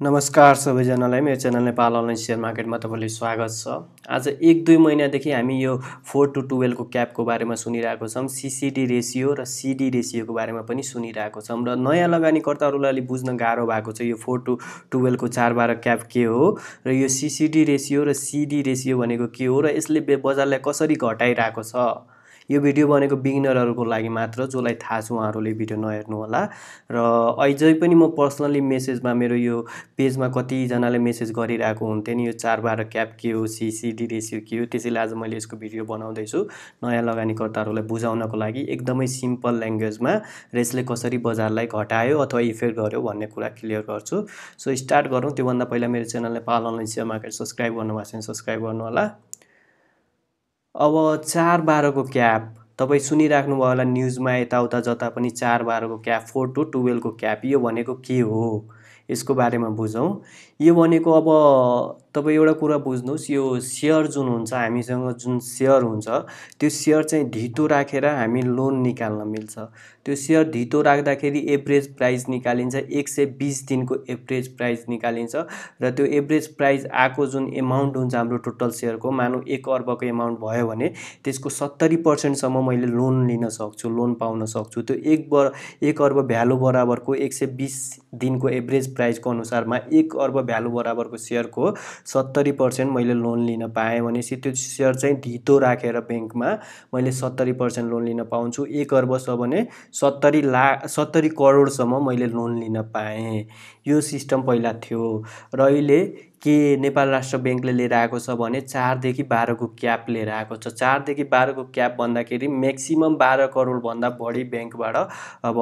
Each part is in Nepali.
नमस्कार सबैजनालाई मेरो च्यानल नेपाल अनलाइन सेयर मार्केटमा तपाईलाई स्वागत छ। आज 1-2 महिनादेखि हामी यो 4 to 12 को क्यापको बारेमा सुनिरहेको छौं। सीसीडी रेशियो र सीडी रेशियोको बारेमा पनि सुनिरहेको छौं र नयाँ लगानीकर्ताहरूलाई अलि बुझ्न गाह्रो भएको छ यो 4 to 12 को 4-12 क्याप के हो र यो सीसीडी रेशियो र सीडी रेशियो भनेको के हो र यसले बजारलाई कसरी घटाइरहेको छ। यो भिडियो बनेको बिगिनरहरुको लागि मात्र जसलाई थाहा छ उहाँहरुले भिडियो नहेर्नु होला र अझै पनि म पर्सनली मेसेजमा मेरो यो पेजमा कति जनाले मेसेज गरिरहेको हुन्थे नि यो 4-12 क्याप के हो सीसीडी रेशियो के हो त्यसैले आज मैले यसको भिडियो बनाउँदै छु नयाँ लगानीकर्ताहरूलाई बुझाउनको लागि एकदमै सिम्पल ल्याङ्ग्वेजमा र यसले कसरी बजारलाई घटायो अथवा इफेक्ट गर्यो भन्ने कुरा क्लियर गर्छु। सो स्टार्ट गरौँ। त्यो भन्दा पहिला मेरो channel Nepal online share market subscribe गर्नुभएको छैन सब्स्क्राइब गर्नु होला। अब 4-12 को क्याप तपाई सुनिराख्नु भयो होला न्यूजमा यताउता जता पनि 4-12 को क्याप 4 to 12 को क्याप यो भनेको के हो यसको बारेमा बुझौं। यो भनेको अब तपाई एउटा कुरा बुझ्नुस् यो शेयर जुन हुन्छ हामीसँग जुन शेयर हुन्छ त्यो शेयर चाहिँ धितो राखेर हामी लोन निकाल्न मिल्छ। त्यो शेयर धितो राख्दाखेरि एभरेज प्राइस निकालिन्छ 120 दिनको एभरेज प्राइस निकालिन्छ र त्यो एभरेज प्राइस आको जुन अमाउन्ट हुन्छ हाम्रो टोटल शेयरको मानौ 1 अर्बको अमाउन्ट भयो भने त्यसको 70% सम्म मैले लोन लिन सक्छु लोन पाउन सक्छु। त्यो 1 अर्ब भ्यालु बराबरको 120 दिनको एभरेज प्राइसको अनुसारमा 1 अर्ब भ्यालु बराबरको शेयरको 70% मैले लोन लिन पाएँ भनेपछि त्यो शेयर चाहिँ धितो राखेर बैंकमा मैले 70% लोन लिन पाउँछु। 1 अर्ब छ भने 70 करोड सम्म मैले लोन लिन पाएँ। यो सिस्टम पहिला थियो र अहिले के नेपाल राष्ट्र बैंकले लिएर आएको छ भने 4 देखि 12 को क्याप लिएर आएको छ। 4 देखि 12 को क्याप भन्दाखेरि म्याक्सिमम 12 करोड भन्दा बढी बैंकबाट अब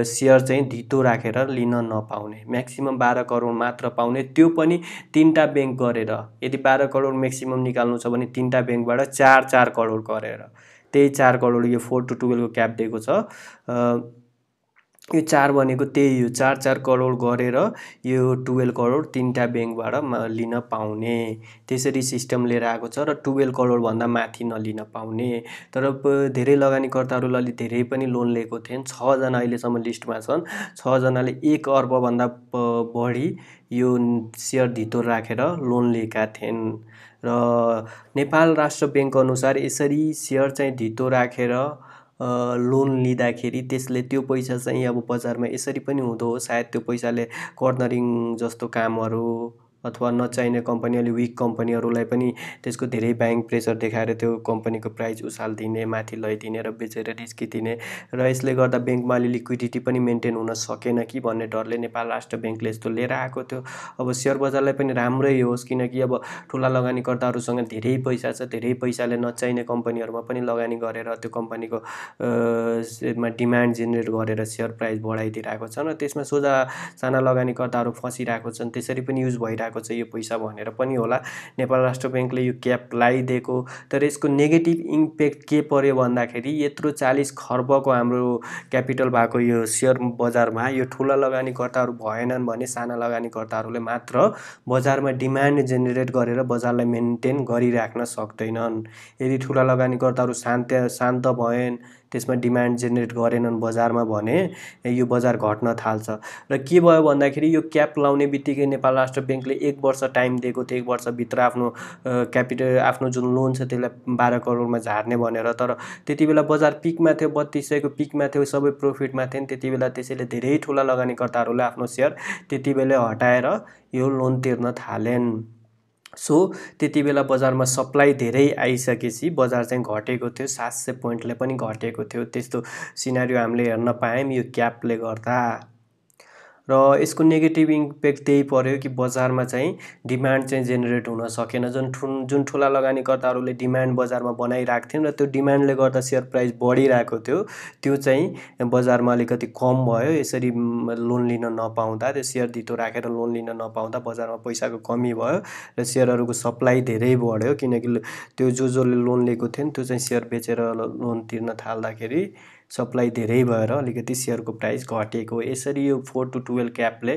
शेयर चाहिँ धितो राखेर लिन नपाउने म्याक्सिमम 12 करोड मात्र पाउने त्यो पनि 3टा बैंक गरेर यदि 12 करोड म्याक्सिमम निकाल्नु छ भने 3टा बैंकबाट 4-4 करोड गरेर त्यही 4 करोड यो 4 to 12 को क्याप दिएको छ। यो 4 भनेको त्यही हो 4-4 करोड गरेर यो 12 करोड 3टा बैंकबाट लिन पाउने त्यसरी सिस्टम लिएर आएको छ र 12 करोड भन्दा माथि नलिन पाउने। तर धेरै लगानीकर्ताहरूले अलि धेरै पनि लोन लिएको थिएन 6 जना अहिलेसम्म लिस्टमा छन् 6 जनाले 1 अर्ब भन्दा बढी यो शेयर धितो राखेर लोन लिएका थिएन र नेपाल राष्ट्र बैंक अनुसार यसरी शेयर चाहिँ धितो राखेर लोन लिँदाखेरि त्यसले त्यो पैसा चाहिँ अब बजारमा यसरी पनि हुँदो हो सायद त्यो पैसाले कर्नरिङ जस्तो कामहरु अथवा नचाहिने कम्पनी अलि विक कम्पनीहरुलाई पनि त्यसको धेरै बाइङ प्रेसर देखाएर त्यो कम्पनीको प्राइस उछाल्दिने माथि लैदिने र बेचेर रिस्किदिने र यसले गर्दा बैंकमा अलि लिक्विडिटी पनि मेन्टेन हुन सकेन कि भन्ने डरले नेपाल राष्ट्र बैंकले यस्तो लिएर आएको थियो। अब शेयर बजारलाई पनि राम्रै होस् किनकि अब ठूला लगानीकर्ताहरुसँग धेरै पैसा छ धेरै पैसाले नचाहिने कम्पनीहरुमा पनि लगानी गरेर त्यो कम्पनीको मा डिमान्ड जेनेरेट गरेर शेयर प्राइस बढाइदिरहेको छ र त्यसमा सोझा साना लगानीकर्ताहरु फसिरहेको छन् त्यसरी पनि युज भइरहेको छ यो पैसा भनेर पनि होला नेपाल राष्ट्र बैंकले यो क्याप लगाइदिएको। तर यसको नेगेटिभ इम्प्याक्ट के पर्यो भन्दाखेरि यत्रो 40 खर्बको हाम्रो क्यापिटल भएको यो शेयर बजारमा यो ठूला लगानीकर्ताहरु भएनन् भने साना लगानीकर्ताहरुले मात्र बजारमा डिमान्ड जेनेरेट गरेर बजारलाई मेन्टेन गरिराख्न सक्दैनन्। यदि ठूला लगानीकर्ताहरु शान्त भएन त्यसमा डिमान्ड जेनेरेट गरेनन् बजारमा भने यो बजार घट्न थाल्छ र के भयो भन्दाखेरि यो क्याप लाउने बित्तिकै नेपाल राष्ट्र बैंकले 1 वर्ष टाइम दिएको थियो 1 वर्ष भित्र आफ्नो क्यापिटल आफ्नो जुन लोन छ त्यसलाई 12 करोडमा झार्ने भनेर तर त्यतिबेला बजार पिकमा थियो 3200 को पिकमा थियो सबै प्रॉफिटमा थिएन त्यतिबेला त्यसैले धेरै ठूला लगानीकर्ताहरुले आफ्नो शेयर त्यतिबेला हटाएर यो लोन तिर्न थालेन। सो त्यतिबेला बजारमा सप्लाई धेरै आइसकेपछि बजार चाहिँ घटेको थियो 700 पोइन्टले पनि घटेको थियो त्यस्तो सिनारियो हामीले हेर्न पायौं यो क्यापले गर्दा र यसको नेगेटिभ इम्प्याक्ट त्यही पर्यो कि बजारमा चाहिँ डिमान्ड चाहिँ जेनेरेट हुन सकेन जुन ठूला लगानीकर्ताहरुले डिमान्ड बजारमा बनाइराख्थेन र त्यो डिमान्डले गर्दा शेयर प्राइस बढिरहेको थियो त्यो चाहिँ बजारमा अलिकति कम भयो यसरी लोन लिन नपाउँदा त्यो शेयर धितो राखेर लोन लिन नपाउँदा बजारमा पैसाको कमी भयो र शेयरहरुको सप्लाई धेरै बढ्यो किनकि त्यो जसले लोन लिएको थिएन त्यो चाहिँ शेयर बेचेर लोन तिर्न थाल्दाखेरि सप्लाई धेरै भएर अलिकति शेयरको प्राइस घटेको यसरी यो 4 to 12 क्यापले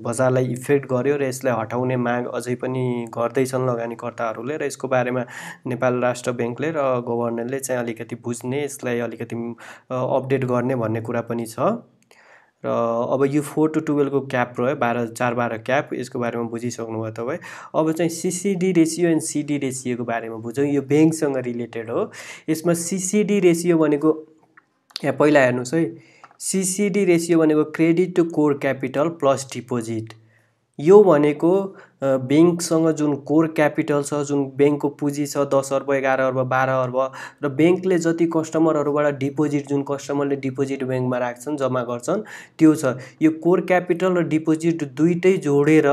बजारलाई इफेक्ट गर्यो र यसलाई हटाउने माग अझै पनि गर्दै छन् लगानीकर्ताहरुले र यसको बारेमा नेपाल राष्ट्र बैंकले र गभर्नरले चाहिँ अलिकति बुझ्ने यसलाई अलिकति अपडेट गर्ने भन्ने कुरा पनि छ र अब यो 4 to 12 को क्याप रह्यो 4-12 क्याप, यसको बारेमा बुझिसक्नुभयो तपाईँ। अब चाहिँ सिसिडी रेसियो एन्ड सिडी रेसियोको बारेमा बुझौँ। यो ब्याङ्कसँग रिलेटेड हो। यसमा सिसिडी रेसियो भनेको यहाँ पहिला हेर्नुहोस् है, सिसिडी रेसियो भनेको credit to core capital plus deposit. यो भनेको ब्याङ्कसँग जुन कोर क्यापिटल छ, जुन ब्याङ्कको पुँजी छ 10 अर्ब 11 अर्ब 12 अर्ब, र ब्याङ्कले जति कस्टमरहरूबाट डिपोजिट, जुन कस्टमरले डिपोजिट ब्याङ्कमा राख्छन् जम्मा गर्छन् त्यो छ। यो कोर क्यापिटल र डिपोजिट दुइटै जोडेर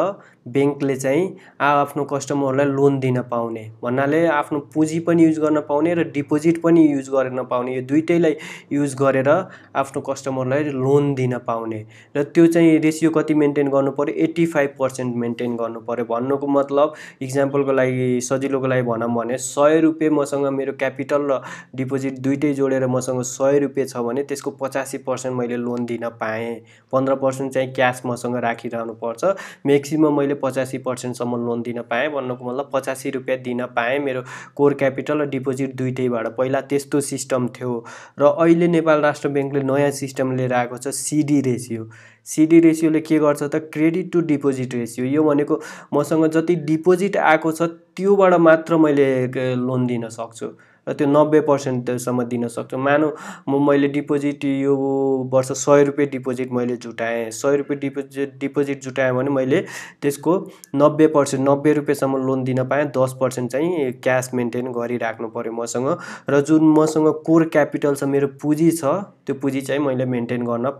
ब्याङ्कले चाहिँ आफ्नो कस्टमरहरूलाई लोन दिन पाउने भन्नाले आफ्नो पुँजी पनि युज गर्न पाउने र डिपोजिट पनि युज गर्न पाउने, यो दुइटैलाई युज गरेर आफ्नो कस्टमरलाई लोन दिन पाउने। र त्यो चाहिँ रेसियो कति मेन्टेन गर्नु पर्यो, 85% मेन्टेन गर्नु पर्यो। भन्नुको मतलब इक्जाम्पलको लागि सजिलोको लागि भनौँ भने 100 रुपियाँ मसँग मेरो क्यापिटल र डिपोजिट दुइटै जोडेर मसँग 100 रुपियाँ छ भने त्यसको 85% मैले लोन दिन पाएँ। 15% चाहिँ क्यास मसँग राखिरहनु पर्छ। म्याक्सिमम मैले 85% सम्म लोन दिन पाएँ भन्नुको मतलब 85 रुपियाँ दिन पाएँ मेरो कोर क्यापिटल र डिपोजिट दुइटैबाट। पहिला त्यस्तो सिस्टम थियो र अहिले नेपाल राष्ट्र ब्याङ्कले नयाँ सिस्टम लिएर आएको छ सिडी रेसियो। सिडी रेसियोले के गर्छ त, क्रेडिट टु डिपोजिट रेसियो। यो भनेको मसँग जति डिपोजिट आएको छ त्योबाट मात्र मैले लोन दिन सक्छु र त्यो 90% सम्म दिन सक्छु। मानौँ मैले डिपोजिट यो वर्ष 100 रुपियाँ डिपोजिट मैले जुटाएँ, 100 रुपियाँ डिपोजिट जुटाएँ भने मैले त्यसको 90% 90 रुपियाँसम्म लोन दिन पाएँ। 10% चाहिँ क्यास मेन्टेन गरिराख्नु पर्यो मसँग। र जुन मसँग कोर क्यापिटल छ, मेरो पुँजी छ, त्यो पुँजी चाहिँ मैले मेन्टेन गर्न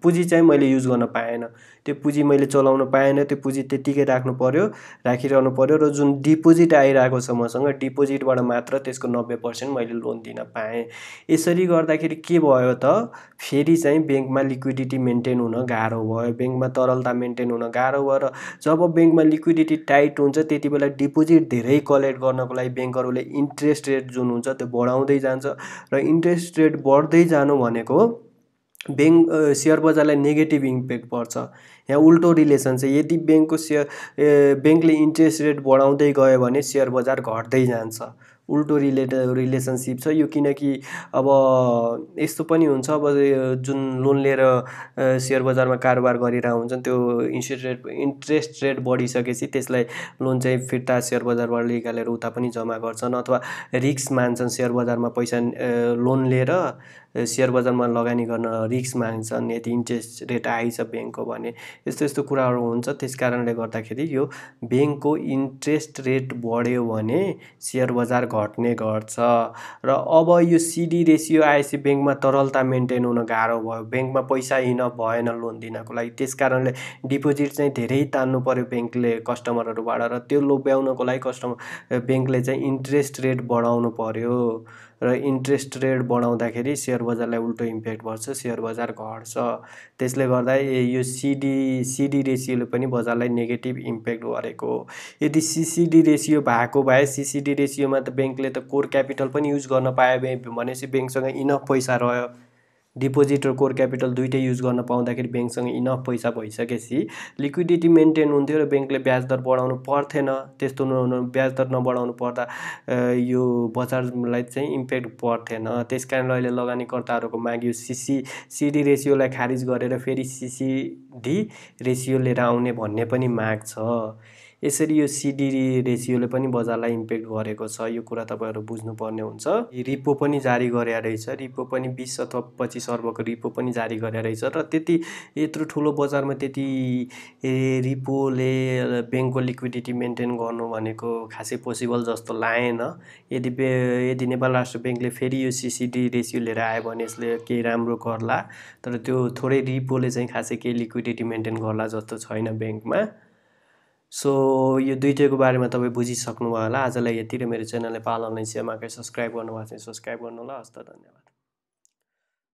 पुँजी चाहिँ मैले युज गर्न पाएन, त्यो पुँजी मैले चलाउन पाएन, त्यो पुँजी त्यत्तिकै राखिरहनु पर्यो। र जुन डिपोजिट आइरहेको छ मसँग, डिपोजिटबाट मात्र त्यसको 90% मैले लोन दिन पाएँ। यसरी गर्दाखेरि के भयो त, फेरि चाहिँ ब्याङ्कमा लिक्विडिटी मेन्टेन हुन गाह्रो भयो, ब्याङ्कमा तरलता मेन्टेन हुन गाह्रो भयो। र जब ब्याङ्कमा लिक्विडिटी टाइट हुन्छ त्यति बेला डिपोजिट धेरै कलेक्ट गर्नको लागि ब्याङ्कहरूले इन्ट्रेस्ट रेट जुन हुन्छ त्यो बढाउँदै जान्छ र इन्ट्रेस्ट रेट बढ्दै जानु भनेको सेयर बजारलाई नेगेटिभ इम्प्याक्ट पर्छ। यहाँ उल्टो रिलेसन छ, यदि ब्याङ्कले इन्ट्रेस्ट रेट बढाउँदै गयो भने सेयर बजार घट्दै जान्छ। उल्टो रिलेसनसिप छ यो, किनकि अब यस्तो पनि हुन्छ, अब जुन लोन लिएर सेयर बजारमा कारोबार गरिरहेको हुन्छन् त्यो इन्ट्रेस्ट रेट बढिसकेपछि त्यसलाई लोन चाहिँ फिर्ता सेयर बजारबाट निकालेर उता पनि जम्मा गर्छन्, अथवा रिस्क मान्छन् सेयर बजारमा पैसा लोन लिएर सेयर बजारमा लगानी गर्न रिस्क माग्छन् यदि इन्ट्रेस्ट रेट आइछ ब्याङ्कको भने। यस्तो कुराहरू हुन्छ। त्यस कारणले गर्दाखेरि यो ब्याङ्कको इन्ट्रेस्ट रेट बढ्यो भने सेयर बजार घट्ने गर्छ। र अब यो सिडी रेसियो आएपछि ब्याङ्कमा तरलता मेन्टेन हुन गाह्रो भयो, ब्याङ्कमा पैसा इनफ भएन लोन दिनको लागि। त्यस कारणले डिपोजिट चाहिँ धेरै तान्नु पर्यो ब्याङ्कले कस्टमरहरूबाट, र त्यो लोभ्याउनको लागि ब्याङ्कले चाहिँ इन्ट्रेस्ट रेट बढाउनु पर्यो। र इन्ट्रेस्ट रेट बढाउँदाखेरि सेयर बजारलाई उल्टो इम्प्याक्ट पर्छ, सेयर बजार घट्छ। त्यसले गर्दा यो सिडी रेसियोले पनि बजारलाई नेगेटिभ इम्प्याक्ट गरेको। यदि सिसिडी रेसियो भएको भए, सिसिडी रेसियोमा त ब्याङ्कले त कोर क्यापिटल पनि युज गर्न पायो भनेपछि ब्याङ्कसँग इनफ पैसा रह्यो, डिपोजिट र कोर क्यापिटल दुइटै युज गर्न पाउँदाखेरि ब्याङ्कसँग इनफ पैसा भइसकेपछि लिक्विडिटी मेन्टेन हुन्थ्यो र ब्याङ्कले ब्याज दर बढाउनु पर्थेन। त्यस्तो ब्याज दर नबढाउनु पर्दा यो बजारलाई चाहिँ इम्प्याक्ट पर्थेन। त्यस कारणले अहिले लगानीकर्ताहरूको माग यो सिडी रेसियोलाई खारिज गरेर फेरि सिसिडी रेसियो लिएर आउने भन्ने पनि माग छ। यसरी यो सिडी रेसियोले पनि बजारलाई इम्प्याक्ट गरेको छ, यो कुरा तपाईँहरू बुझ्नुपर्ने हुन्छ। रिपो पनि जारी गरे रहेछ, रिपो पनि 20 अथवा 25 अर्बको रिपो पनि जारी गरे रहेछ। र यत्रो ठुलो बजारमा त्यति रिपोले ब्याङ्कको लिक्विडिटी मेन्टेन गर्नु भनेको खासै पोसिबल जस्तो लागेन। यदि नेपाल राष्ट्र ब्याङ्कले फेरि यो सिसिडी रेसियो लिएर आयो भने यसले केही राम्रो गर्ला, तर त्यो थोरै रिपोले चाहिँ खासै केही लिक्विडिटी मेन्टेन गर्ला जस्तो छैन ब्याङ्कमा। सो यो दुइटैको बारेमा तपाईँ बुझिसक्नुभयो होला। आजलाई यति, र मेरो च्यानलले पाल अनलाइन सेयर मार्केट सब्सक्राइब गर्नुभएको छ सब्सक्राइब गर्नु होला। हस्त, धन्यवाद।